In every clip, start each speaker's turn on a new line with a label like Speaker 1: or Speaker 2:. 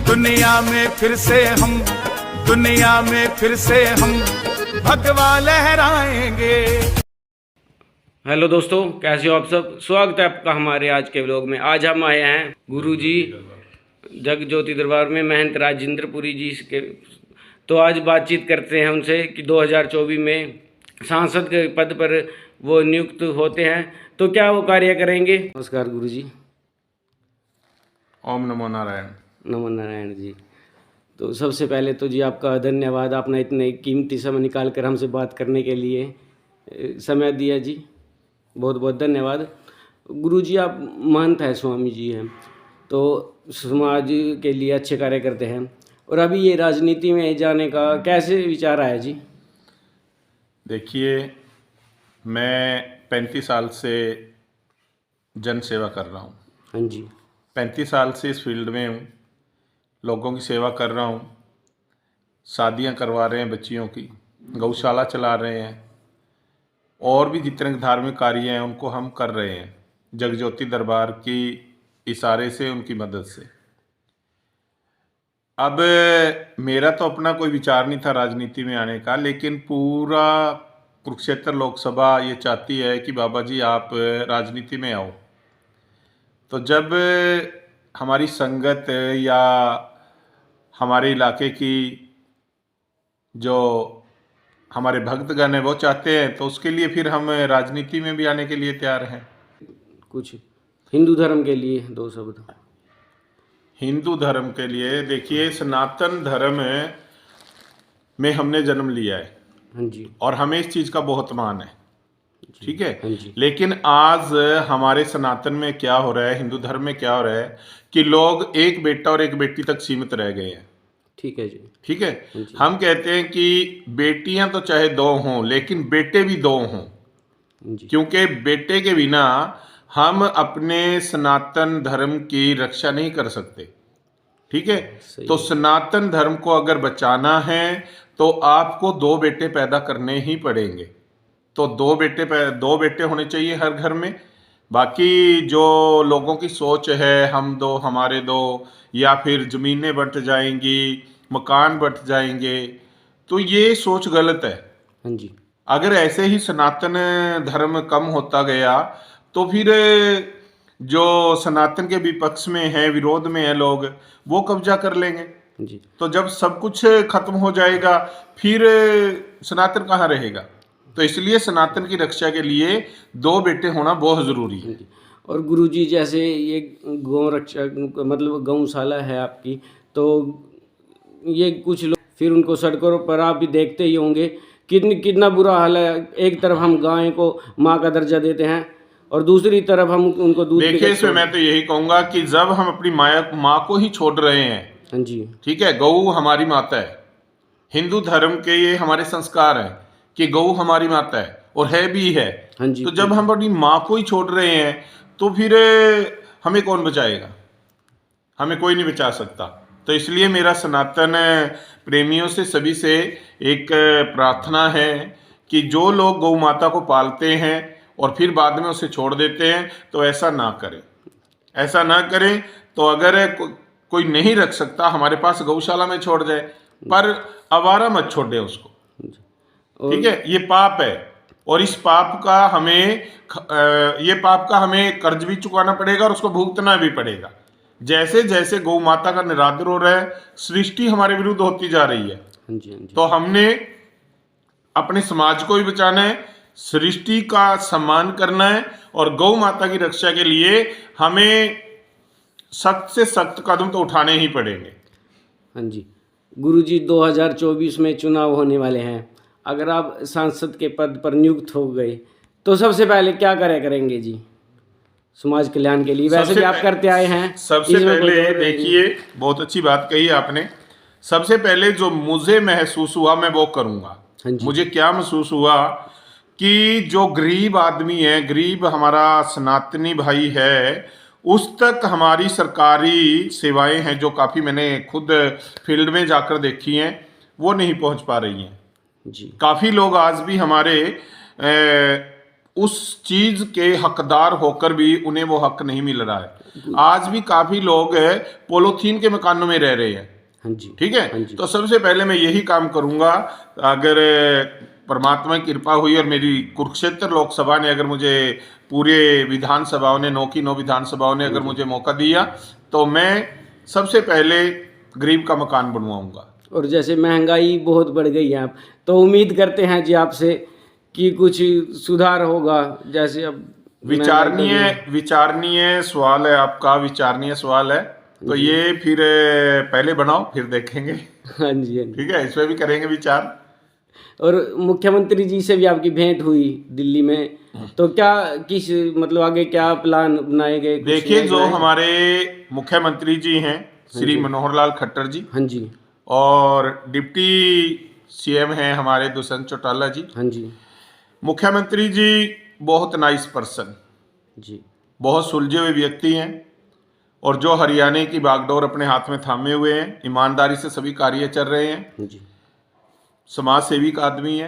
Speaker 1: दुनिया में फिर से हम, दुनिया में फिर से हम भगवा लहराएंगे।
Speaker 2: हेलो दोस्तों, कैसे हो आप सब। स्वागत है आपका हमारे आज के व्लॉग में। आज हम आए हैं गुरुजी जगज्योति दरबार में महंत राजेंद्रपुरी जी के। तो आज बातचीत करते हैं उनसे कि 2024 में सांसद के पद पर वो नियुक्त होते हैं तो क्या वो कार्य करेंगे। नमस्कार गुरुजी।
Speaker 3: ओम नमो नारायण।
Speaker 2: नमो नारायण जी। तो सबसे पहले तो जी आपका धन्यवाद, आपने इतने कीमती समय निकाल कर हमसे बात करने के लिए समय दिया जी, बहुत बहुत धन्यवाद। गुरुजी आप महंत हैं, स्वामी जी हैं, तो समाज के लिए अच्छे कार्य करते हैं। और अभी ये राजनीति में जाने का कैसे विचार आया जी।
Speaker 3: देखिए, मैं 35 साल से जन सेवा कर रहा हूँ।
Speaker 2: हाँ जी।
Speaker 3: 35 साल से इस फील्ड में हूँ, लोगों की सेवा कर रहा हूँ, शादियाँ करवा रहे हैं बच्चियों की, गौशाला चला रहे हैं, और भी जितने धार्मिक कार्य हैं उनको हम कर रहे हैं जगज्योति दरबार की इशारे से, उनकी मदद से। अब मेरा तो अपना कोई विचार नहीं था राजनीति में आने का, लेकिन पूरा कुरुक्षेत्र लोकसभा ये चाहती है कि बाबा जी आप राजनीति में आओ। तो जब हमारी संगत या हमारे इलाके की जो हमारे भक्तगण हैं वो चाहते हैं, तो उसके लिए फिर हम राजनीति में भी आने के लिए तैयार हैं।
Speaker 2: कुछ हिंदू धर्म के लिए दो शब्द।
Speaker 3: हिंदू धर्म के लिए देखिए, सनातन धर्म में हमने जन्म लिया है।
Speaker 2: हाँ जी।
Speaker 3: और हमें इस चीज़ का बहुत मान है, ठीक है।
Speaker 2: हाँ जी।
Speaker 3: लेकिन आज हमारे सनातन में क्या हो रहा है, हिंदू धर्म में क्या हो रहा है कि लोग एक बेटा और एक बेटी तक सीमित रह गए हैं।
Speaker 2: ठीक है जी।
Speaker 3: ठीक है। हम कहते हैं कि बेटियां तो चाहे दो हों, लेकिन बेटे भी दो हों, क्योंकि बेटे के बिना हम अपने सनातन धर्म की रक्षा नहीं कर सकते। ठीक है। तो सनातन धर्म को अगर बचाना है तो आपको दो बेटे पैदा करने ही पड़ेंगे। तो दो बेटे होने चाहिए हर घर में। बाकी जो लोगों की सोच है हम दो हमारे दो, या फिर ज़मीनें बंट जाएंगी, मकान बंट जाएंगे, तो ये सोच गलत है।
Speaker 2: हाँ जी।
Speaker 3: अगर ऐसे ही सनातन धर्म कम होता गया तो फिर जो सनातन के विपक्ष में है, विरोध में है लोग, वो कब्जा कर लेंगे
Speaker 2: जी।
Speaker 3: तो जब सब कुछ खत्म हो जाएगा फिर सनातन कहाँ रहेगा। तो इसलिए सनातन की रक्षा के लिए दो बेटे होना बहुत ज़रूरी है।
Speaker 2: और गुरुजी जैसे ये गौ रक्षा मतलब गौशाला है आपकी, तो ये कुछ लोग फिर उनको सड़कों पर आप भी देखते ही होंगे कितना बुरा हाल है। एक तरफ हम गाय को माँ का दर्जा देते हैं और दूसरी तरफ हम उनको दूध।
Speaker 3: देखिए, इसमें मैं तो यही कहूँगा कि जब हम अपनी माँ को ही छोड़ रहे हैं,
Speaker 2: हाँ जी,
Speaker 3: ठीक है, गऊ हमारी माता है, हिंदू धर्म के ये हमारे संस्कार हैं कि गऊ हमारी माता है और है भी है।
Speaker 2: हाँ जी।
Speaker 3: तो जब हम अपनी माँ को ही छोड़ रहे हैं तो फिर हमें कौन बचाएगा, हमें कोई नहीं बचा सकता। तो इसलिए मेरा सनातन प्रेमियों से सभी से एक प्रार्थना है कि जो लोग गौ माता को पालते हैं और फिर बाद में उसे छोड़ देते हैं तो ऐसा ना करें, ऐसा ना करें। तो अगर कोई नहीं रख सकता हमारे पास गौशाला में छोड़ जाए, पर आवारा मत छोड़ दे उसको, ठीक है। ये पाप है और इस पाप का हमें कर्ज भी चुकाना पड़ेगा और उसको भुगतना भी पड़ेगा। जैसे जैसे गौ माता का निरादर हो रहा है, सृष्टि हमारे विरुद्ध होती जा रही है। तो हमने अपने समाज को भी बचाना है, सृष्टि का सम्मान करना है और गौ माता की रक्षा के लिए हमें सख्त से सख्त कदम तो उठाने ही पड़ेंगे।
Speaker 2: हाँ जी। गुरुजी 2024 में चुनाव होने वाले हैं। अगर आप सांसद के पद पर नियुक्त हो गए तो सबसे पहले क्या करेंगे जी समाज कल्याण के लिए। वैसे भी आप करते आए हैं।
Speaker 3: सबसे पहले देखिए, बहुत अच्छी बात कही आपने। सबसे पहले जो मुझे महसूस हुआ मैं वो करूँगा। मुझे क्या महसूस हुआ कि जो गरीब आदमी है, गरीब हमारा सनातनी भाई है, उस तक हमारी सरकारी सेवाएं हैं जो काफ़ी मैंने खुद फील्ड में जाकर देखी हैं, वो नहीं पहुंच पा रही हैं जी। काफ़ी लोग आज भी हमारे उस चीज़ के हकदार होकर भी उन्हें वो हक नहीं मिल रहा है। आज भी काफी लोग पॉलीथीन के मकानों में रह रहे हैं।
Speaker 2: हाँ जी।
Speaker 3: ठीक
Speaker 2: हाँ
Speaker 3: है,
Speaker 2: जी।
Speaker 3: तो सबसे पहले मैं यही काम करूंगा, अगर परमात्मा की कृपा हुई और मेरी कुरुक्षेत्र लोकसभा ने अगर मुझे, पूरे विधानसभाओं ने, 9 की 9 विधानसभाओं ने अगर मुझे मौका दिया, तो मैं सबसे पहले गरीब का मकान बनवाऊंगा।
Speaker 2: और जैसे महंगाई बहुत बढ़ गई है, आप तो उम्मीद करते हैं जी आपसे कि कुछ सुधार होगा, जैसे अब
Speaker 3: विचारणीय सवाल है आपका, विचारणीय सवाल है, तो ये फिर पहले बनाओ फिर देखेंगे।
Speaker 2: हाँ जी। हाँ जी।
Speaker 3: ठीक है, इस पे भी करेंगे विचार।
Speaker 2: और मुख्यमंत्री जी से भी आपकी भेंट हुई दिल्ली में, तो क्या किस मतलब आगे क्या प्लान बनाए गए?
Speaker 3: देखिए, जो हमारे मुख्यमंत्री जी हैं श्री मनोहर लाल खट्टर जी,
Speaker 2: हाँ जी,
Speaker 3: और डिप्टी सीएम हैं हमारे दुष्यंत चौटाला जी।
Speaker 2: हाँ जी,
Speaker 3: मुख्यमंत्री जी बहुत नाइस पर्सन,
Speaker 2: जी, बहुत
Speaker 3: सुलझे हुए व्यक्ति हैं, और जो हरियाणा की बागडोर अपने हाथ में थामे हुए हैं, ईमानदारी से सभी कार्य चल रहे हैं,
Speaker 2: जी,
Speaker 3: समाज सेवी का आदमी है।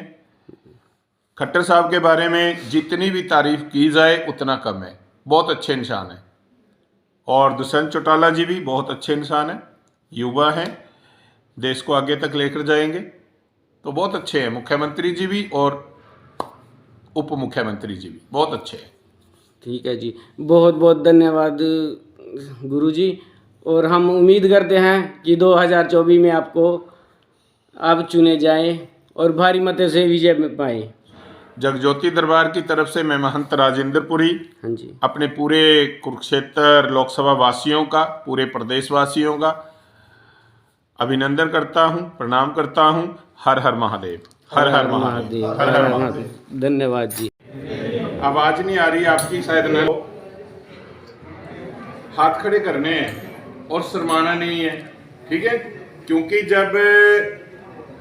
Speaker 3: खट्टर साहब के बारे में जितनी भी तारीफ की जाए उतना कम है, बहुत अच्छे इंसान है। और दुष्यंत चौटाला जी भी बहुत अच्छे इंसान हैं, युवा हैं, देश को आगे तक लेकर जाएंगे, तो बहुत अच्छे हैं। मुख्यमंत्री जी भी और उप मुख्यमंत्री जी भी बहुत अच्छे हैं।
Speaker 2: ठीक है जी, बहुत बहुत धन्यवाद गुरुजी, और हम उम्मीद करते हैं कि 2024 में आप चुने जाएं और भारी मतों से विजय में पाएं।
Speaker 3: जगज्योति दरबार की तरफ से मैं महंत राजेंद्रपुरी
Speaker 2: हाँ जी,
Speaker 3: अपने पूरे कुरुक्षेत्र लोकसभा वासियों का, पूरे प्रदेश वासियों का अभिनंदन करता हूं, प्रणाम करता हूं। हर हर महादेव, हर हर महादेव, हर हर महादेव।
Speaker 2: धन्यवाद जी।
Speaker 3: आवाज नहीं आ रही आपकी शायद ना। हाथ खड़े करने हैं और शर्माना नहीं है, ठीक है, क्योंकि जब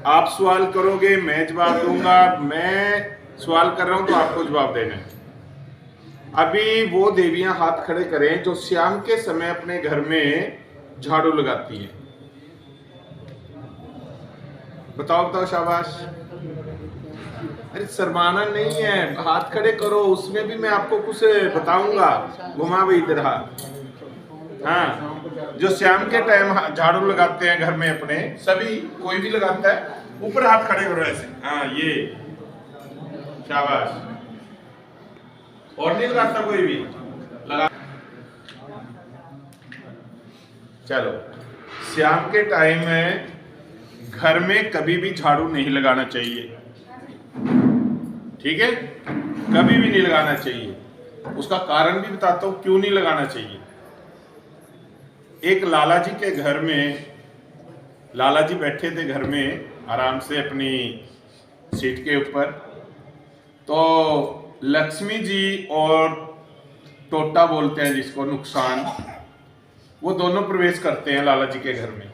Speaker 3: आप सवाल करोगे मैं जवाब दूंगा, मैं सवाल कर रहा हूं तो आपको जवाब देना है। अभी वो देवियां हाथ खड़े करें जो शाम के समय अपने घर में झाड़ू लगाती हैं। बताओ शाबाश। अरे शर्माना नहीं है, हाथ खड़े करो, उसमें भी मैं आपको कुछ बताऊंगा। घुमा भाई इधर हाथ। हाँ, जो शाम के टाइम झाड़ू लगाते हैं घर में अपने, सभी, कोई भी लगाता है, ऊपर हाथ खड़े करो ऐसे। हाँ, ये शाबाश। और नहीं लगाता कोई भी? लगा। चलो, शाम के टाइम में घर में कभी भी झाड़ू नहीं लगाना चाहिए, ठीक है, कभी भी नहीं लगाना चाहिए। उसका कारण भी बताता हूं क्यों नहीं लगाना चाहिए। एक लाला जी के घर में, लाला जी बैठे थे घर में आराम से अपनी सीट के ऊपर, तो लक्ष्मी जी और टोटा बोलते हैं जिसको, नुकसान, वो दोनों प्रवेश करते हैं लाला जी के घर में।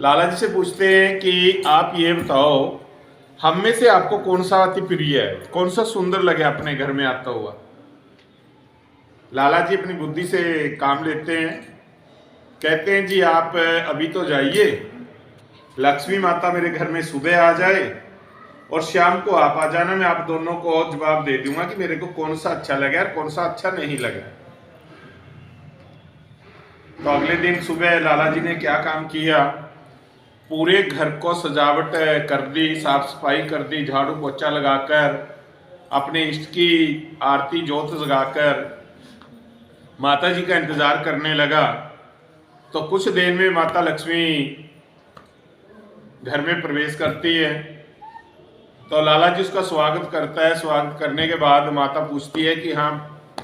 Speaker 3: लाला जी से पूछते हैं कि आप ये बताओ, हम में से आपको कौन सा अति प्रिय है, कौन सा सुंदर लगे अपने घर में आता हुआ। लाला जी अपनी बुद्धि से काम लेते हैं, कहते हैं जी आप अभी तो जाइए, लक्ष्मी माता मेरे घर में सुबह आ जाए और शाम को आप आ जाना, मैं आप दोनों को जवाब दे दूंगा कि मेरे को कौन सा अच्छा लगा और कौन सा अच्छा नहीं लगा। तो अगले दिन सुबह लाला जी ने क्या काम किया, पूरे घर को सजावट कर दी, साफ सफाई कर दी, झाड़ू पोछा लगाकर, अपने इष्ट की आरती जोत जगाकर माता जी का इंतजार करने लगा। तो कुछ देर में माता लक्ष्मी घर में प्रवेश करती है, तो लाला जी उसका स्वागत करता है। स्वागत करने के बाद माता पूछती है कि हाँ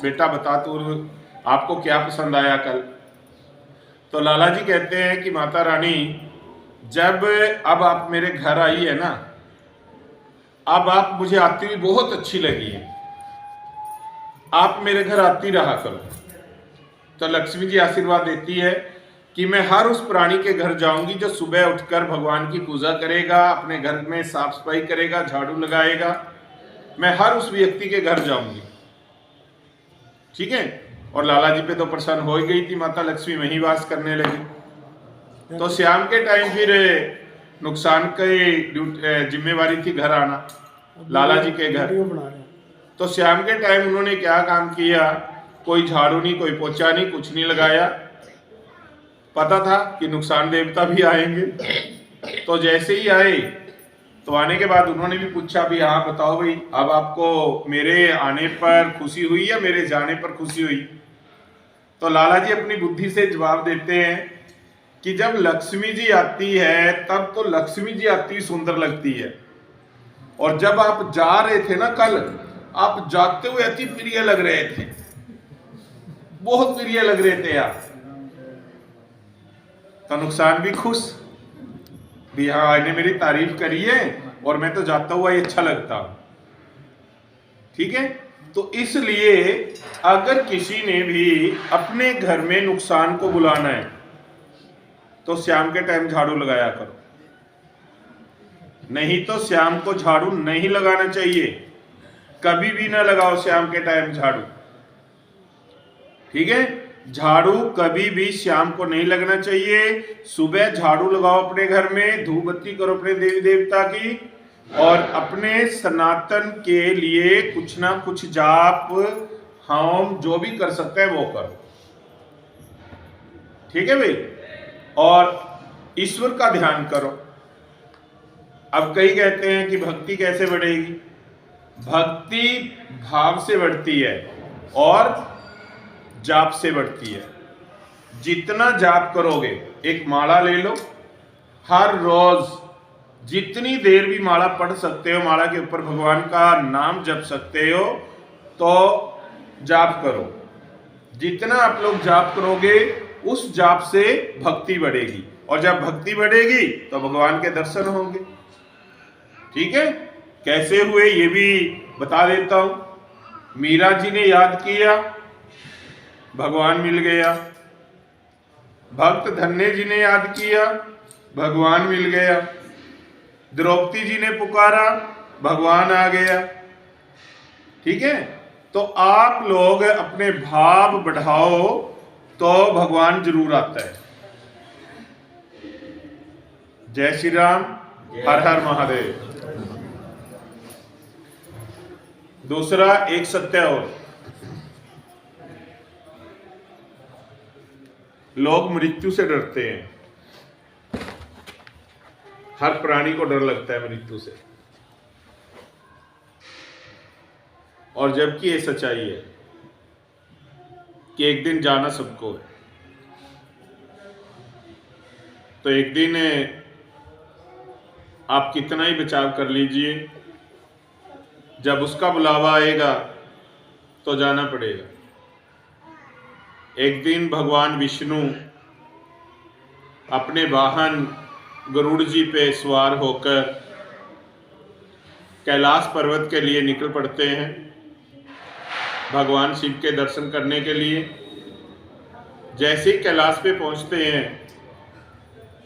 Speaker 3: बेटा बता, तू आपको क्या पसंद आया कल। तो लाला जी कहते हैं कि माता रानी, जब अब आप मेरे घर आई है ना, अब आप मुझे आती हुई बहुत अच्छी लगी है, आप मेरे घर आती रहा करो। तो लक्ष्मी जी आशीर्वाद देती है कि मैं हर उस प्राणी के घर जाऊंगी जो सुबह उठकर भगवान की पूजा करेगा, अपने घर में साफ सफाई करेगा, झाड़ू लगाएगा, मैं हर उस व्यक्ति के घर जाऊंगी, ठीक है। और लाला जी पे तो प्रसन्न हो ही गई थी माता लक्ष्मी, वहीं वास करने लगी। तो शाम के टाइम फिर नुकसान की जिम्मेवारी थी घर आना, लाला जी के घर। तो शाम के टाइम उन्होंने क्या काम किया कोई झाड़ू नहीं, कोई पोछा नहीं, कुछ नहीं लगाया। पता था कि नुकसान देवता भी आएंगे। तो जैसे ही आए तो आने के बाद उन्होंने भी पूछा भी हाँ बताओ भाई, अब आपको मेरे आने पर खुशी हुई या मेरे जाने पर खुशी हुई? तो लाला जी अपनी बुद्धि से जवाब देते हैं कि जब लक्ष्मी जी आती है तब तो लक्ष्मी जी आती ही सुंदर लगती है, और जब आप जा रहे थे ना कल, आप जाते हुए अति प्रिय लग रहे थे, बहुत प्रिय लग रहे थे आप। तो नुकसान भी खुश भी हाँ इन्हें मेरी तारीफ करी है और मैं तो जाता हुआ ही अच्छा लगता हूं। ठीक है, तो इसलिए अगर किसी ने भी अपने घर में नुकसान को बुलाना है तो शाम के टाइम झाड़ू लगाया करो, नहीं तो शाम को झाड़ू नहीं लगाना चाहिए, कभी भी ना लगाओ शाम के टाइम झाड़ू। ठीक है, झाड़ू कभी भी शाम को नहीं लगना चाहिए। सुबह झाड़ू लगाओ अपने घर में, धूप बत्ती करो अपने देवी देवता की, और अपने सनातन के लिए कुछ ना कुछ जाप हम जो भी कर सकते हैं वो करो। ठीक है भाई, और ईश्वर का ध्यान करो। अब कई कहते हैं कि भक्ति कैसे बढ़ेगी? भक्ति भाव से बढ़ती है और जाप से बढ़ती है। जितना जाप करोगे, एक माला ले लो, हर रोज जितनी देर भी माला पढ़ सकते हो, माला के ऊपर भगवान का नाम जप सकते हो तो जाप करो। जितना आप लोग जाप करोगे उस जाप से भक्ति बढ़ेगी, और जब भक्ति बढ़ेगी तो भगवान के दर्शन होंगे। ठीक है, कैसे हुए ये भी बता देता हूं। मीरा जी ने याद किया, भगवान मिल गया। भक्त धन्य जी ने याद किया, भगवान मिल गया। द्रौपदी जी ने पुकारा, भगवान आ गया। ठीक है, तो आप लोग अपने भाव बढ़ाओ तो भगवान जरूर आता है। जय श्री राम, हर हर महादेव। दूसरा एक सत्य और, लोग मृत्यु से डरते हैं। हर प्राणी को डर लगता है मृत्यु से, और जबकि ये सच्चाई है कि एक दिन जाना सबको है। तो एक दिन आप कितना ही बचाव कर लीजिए, जब उसका बुलावा आएगा तो जाना पड़ेगा। एक दिन भगवान विष्णु अपने वाहन गरुड़ जी पे सवार होकर कैलाश पर्वत के लिए निकल पड़ते हैं, भगवान शिव के दर्शन करने के लिए। जैसे ही कैलाश पे पहुंचते हैं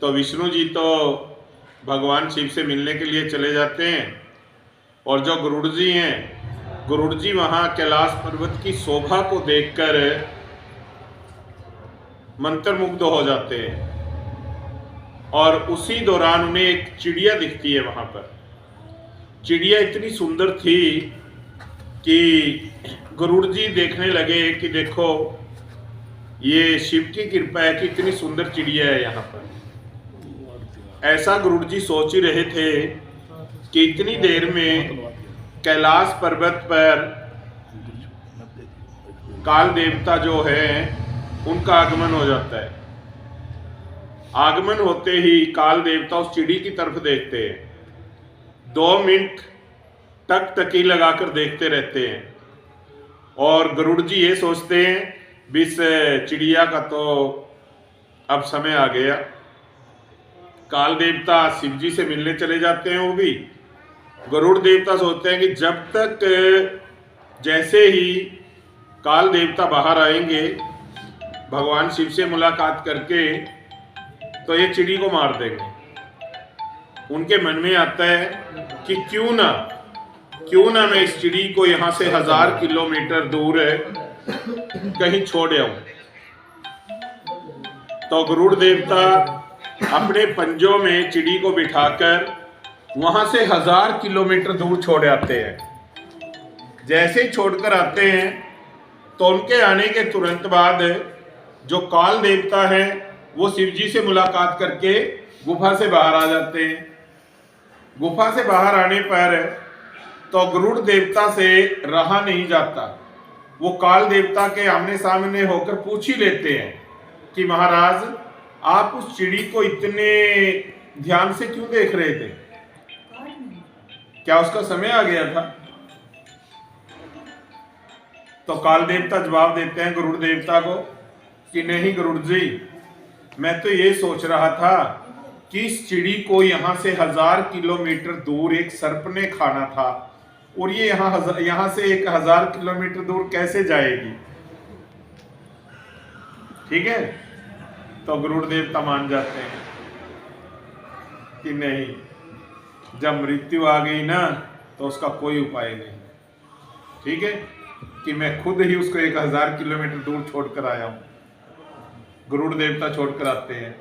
Speaker 3: तो विष्णु जी तो भगवान शिव से मिलने के लिए चले जाते हैं, और जो गरुड़ जी हैं, गरुड़ जी वहाँ कैलाश पर्वत की शोभा को देखकर मंत्रमुग्ध हो जाते हैं। और उसी दौरान उन्हें एक चिड़िया दिखती है वहाँ पर। चिड़िया इतनी सुंदर थी कि गरुड़ जी देखने लगे कि देखो ये शिव की कृपा है कि इतनी सुंदर चिड़िया है यहाँ पर। ऐसा गरुड़ जी सोच ही रहे थे कि इतनी देर में कैलाश पर्वत पर काल देवता जो है उनका आगमन हो जाता है। आगमन होते ही काल देवता उस चिड़ी की तरफ देखते हैं, 2 मिनट टकटकी लगाकर देखते रहते हैं, और गरुड़ जी ये सोचते हैं भी इस चिड़िया का तो अब समय आ गया। काल देवता शिव जी से मिलने चले जाते हैं। वो भी गरुड़ देवता सोचते हैं कि जब तक जैसे ही काल देवता बाहर आएंगे भगवान शिव से मुलाकात करके तो ये चिड़ी को मार देंगे। उनके मन में आता है कि क्यों ना मैं इस चिड़ी को यहाँ से 1000 किलोमीटर दूर कहीं छोड़ आऊं। तो गरुड़ देवता अपने पंजों में चिड़ी को बिठाकर वहां से 1000 किलोमीटर दूर छोड़ आते हैं। जैसे ही छोड़कर आते हैं तो उनके आने के तुरंत बाद जो काल देवता है वो शिव जी से मुलाकात करके गुफा से बाहर आ जाते हैं। गुफा से बाहर आने पर तो गरुड़ देवता से रहा नहीं जाता, वो काल देवता के आमने सामने होकर पूछ ही लेते हैं कि महाराज आप उस चिड़ी को इतने ध्यान से क्यों देख रहे थे, क्या उसका समय आ गया था? तो काल देवता जवाब देते हैं गरुड़ देवता को कि नहीं गरुड़ जी, मैं तो ये सोच रहा था कि इस चिड़ी को यहाँ से 1000 किलोमीटर दूर एक सर्प ने खाना था और ये यहाँ से 1000 किलोमीटर दूर कैसे जाएगी। ठीक है, तो गरुड़ देवता मान जाते हैं कि नहीं, जब मृत्यु आ गई ना तो उसका कोई उपाय नहीं। ठीक है, कि मैं खुद ही उसको 1000 किलोमीटर दूर छोड़कर आया हूं। गरुड़ देवता छोड़कर आते हैं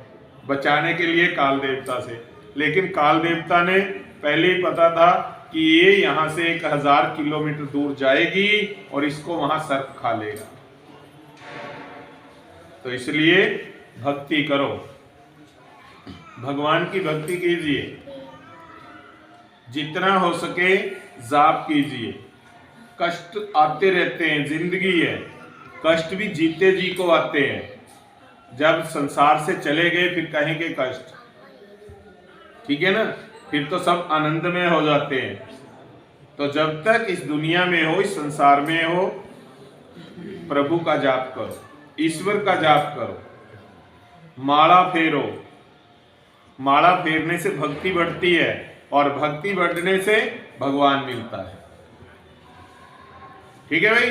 Speaker 3: बचाने के लिए काल देवता से, लेकिन काल देवता ने पहले ही पता था कि ये यहां से 1000 किलोमीटर दूर जाएगी और इसको वहां सर्प खा लेगा। तो इसलिए भक्ति करो, भगवान की भक्ति कीजिए, जितना हो सके जाप कीजिए। कष्ट आते रहते हैं, जिंदगी है, कष्ट भी जीते जी को आते हैं। जब संसार से चले गए फिर कहेंगे कष्ट, ठीक है ना, फिर तो सब आनंद में हो जाते हैं। तो जब तक इस दुनिया में हो, इस संसार में हो, प्रभु का जाप करो, ईश्वर का जाप करो, माला फेरो। माला फेरने से भक्ति बढ़ती है और भक्ति बढ़ने से भगवान मिलता है। ठीक है भाई,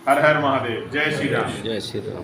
Speaker 3: हर हर महादेव, जय श्री राम।
Speaker 2: जय श्री राम।